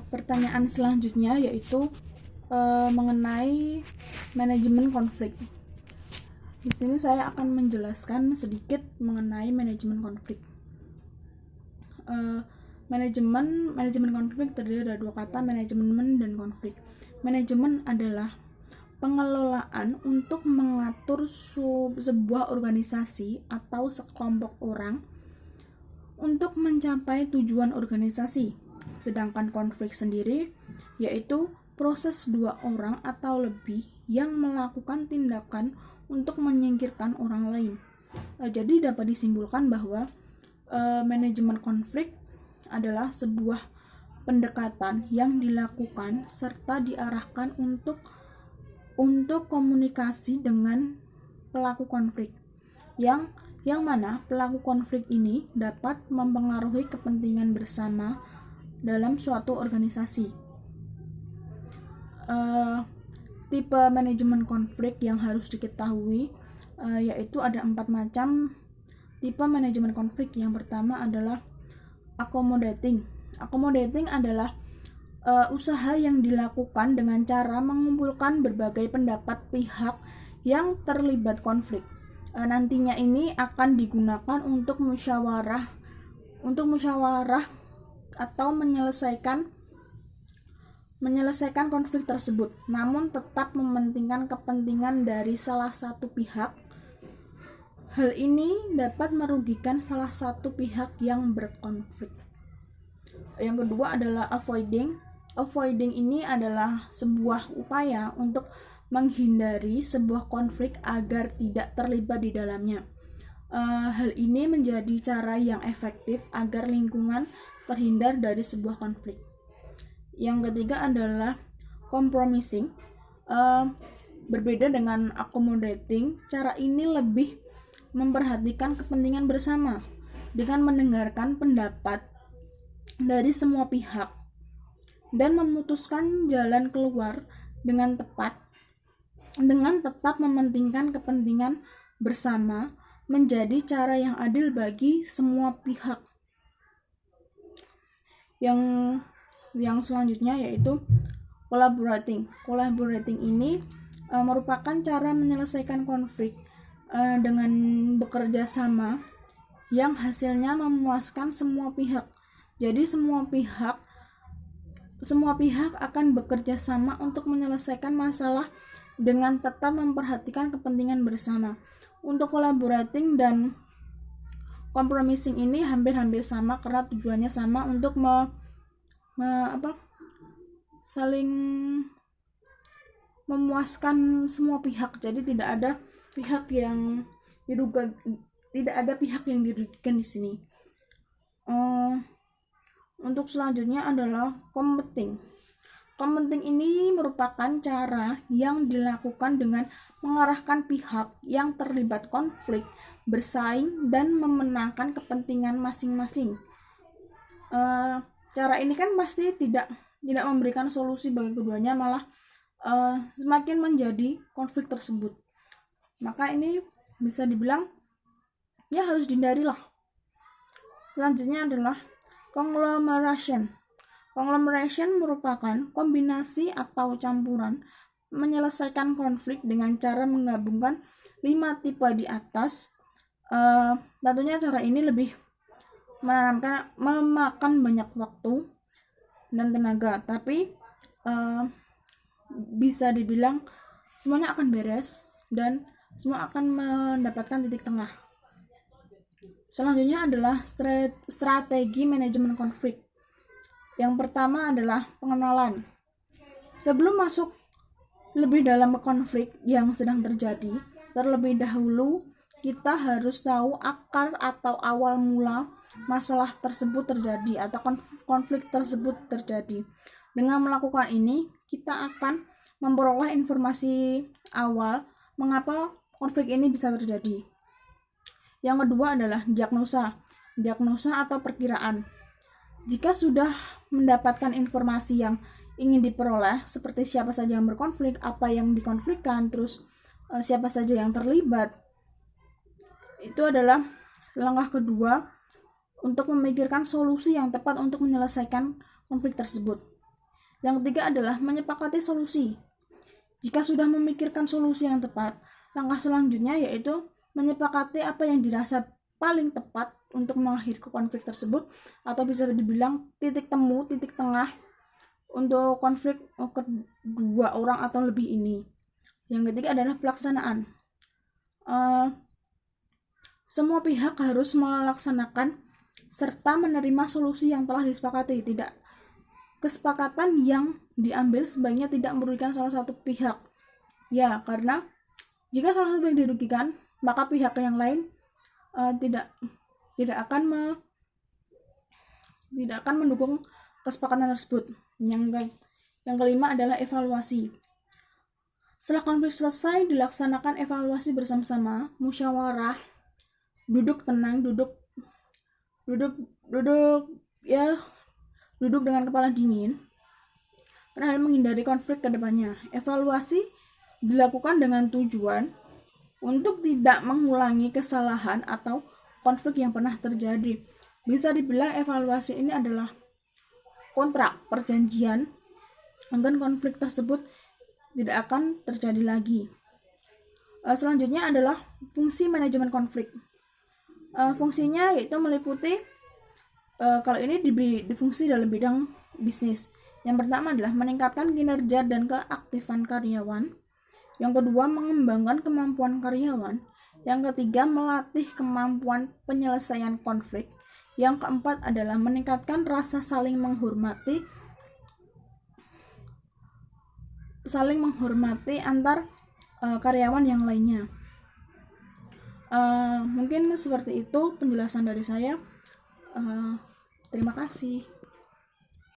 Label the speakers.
Speaker 1: Pertanyaan selanjutnya yaitu mengenai manajemen konflik. Di sini saya akan menjelaskan sedikit mengenai manajemen konflik. Manajemen konflik terdiri dari dua kata, manajemen dan konflik. Manajemen adalah pengelolaan untuk mengatur sebuah organisasi atau sekelompok orang untuk mencapai tujuan organisasi. Sedangkan konflik sendiri yaitu proses dua orang atau lebih yang melakukan tindakan untuk menyingkirkan orang lain. Jadi dapat disimpulkan bahwa manajemen konflik adalah sebuah pendekatan yang dilakukan serta diarahkan untuk komunikasi dengan pelaku konflik yang mana pelaku konflik ini dapat mempengaruhi kepentingan bersama dalam suatu organisasi. Tipe manajemen konflik yang harus diketahui yaitu ada 4 macam tipe manajemen konflik. Yang pertama adalah accommodating. Accommodating adalah usaha yang dilakukan dengan cara mengumpulkan berbagai pendapat pihak yang terlibat konflik. Nantinya ini akan digunakan untuk musyawarah atau menyelesaikan konflik tersebut, namun tetap mementingkan kepentingan dari salah satu pihak. Hal ini dapat merugikan salah satu pihak yang berkonflik. Yang kedua adalah avoiding. Avoiding ini adalah sebuah upaya untuk menghindari sebuah konflik agar tidak terlibat di dalamnya. Hal ini menjadi cara yang efektif agar lingkungan terhindar dari sebuah konflik. Yang ketiga adalah compromising. Berbeda dengan accommodating, cara ini lebih memperhatikan kepentingan bersama dengan mendengarkan pendapat dari semua pihak dan memutuskan jalan keluar dengan tepat, dengan tetap mementingkan kepentingan bersama menjadi cara yang adil bagi semua pihak. Yang selanjutnya yaitu collaborating. Collaborating ini merupakan cara menyelesaikan konflik dengan bekerja sama yang hasilnya memuaskan semua pihak. Jadi semua pihak akan bekerja sama untuk menyelesaikan masalah dengan tetap memperhatikan kepentingan bersama. Untuk collaborating dan compromising ini hampir-hampir sama karena tujuannya sama untuk saling memuaskan semua pihak. Jadi tidak ada pihak yang dirugikan di sini. Untuk selanjutnya adalah combating. Combating ini merupakan cara yang dilakukan dengan mengarahkan pihak yang terlibat konflik bersaing dan memenangkan kepentingan masing-masing. Cara ini kan pasti tidak memberikan solusi bagi keduanya, malah semakin menjadi konflik tersebut. Maka ini bisa dibilang ya harus dihindari lah. Selanjutnya adalah conglomeration. Conglomeration merupakan kombinasi atau campuran menyelesaikan konflik dengan cara menggabungkan 5 tipe di atas. Tentunya cara ini lebih memakan banyak waktu dan tenaga, tapi bisa dibilang semuanya akan beres dan semua akan mendapatkan titik tengah. Selanjutnya adalah strategi manajemen konflik. Yang pertama adalah pengenalan. Sebelum masuk lebih dalam konflik yang sedang terjadi, terlebih dahulu kita harus tahu akar atau awal mula masalah tersebut terjadi atau konflik tersebut terjadi. Dengan melakukan ini, kita akan memperoleh informasi awal mengapa konflik ini bisa terjadi. Yang kedua adalah diagnosa atau perkiraan. Jika sudah mendapatkan informasi yang ingin diperoleh, seperti siapa saja yang berkonflik, apa yang dikonflikkan, terus siapa saja yang terlibat, itu adalah langkah kedua untuk memikirkan solusi yang tepat untuk menyelesaikan konflik tersebut. Yang ketiga adalah menyepakati solusi. Jika sudah memikirkan solusi yang tepat, langkah selanjutnya yaitu menyepakati apa yang dirasa paling tepat untuk mengakhiri konflik tersebut, atau bisa dibilang titik temu, titik tengah untuk konflik kedua orang atau lebih ini. Yang ketiga adalah pelaksanaan. Semua pihak harus melaksanakan serta menerima solusi yang telah disepakati. Tidak kesepakatan yang diambil sebaiknya tidak merugikan salah satu pihak. Ya, karena jika salah satu pihak dirugikan, maka pihak yang lain tidak akan mendukung kesepakatan tersebut. Yang kelima adalah evaluasi. Setelah konflik selesai, dilaksanakan evaluasi bersama-sama, musyawarah, duduk tenang, duduk dengan kepala dingin, karena menghindari konflik ke depannya. Evaluasi dilakukan dengan tujuan untuk tidak mengulangi kesalahan atau konflik yang pernah terjadi. Bisa dibilang evaluasi ini adalah kontrak perjanjian agar konflik tersebut tidak akan terjadi lagi. Selanjutnya adalah fungsi manajemen konflik. Fungsinya yaitu meliputi kalau ini difungsi dalam bidang bisnis. Yang pertama adalah meningkatkan kinerja dan keaktifan karyawan. Yang kedua, mengembangkan kemampuan karyawan. Yang ketiga, melatih kemampuan penyelesaian konflik. Yang keempat adalah meningkatkan rasa saling menghormati antar karyawan yang lainnya. Mungkin seperti itu penjelasan dari saya. Terima kasih.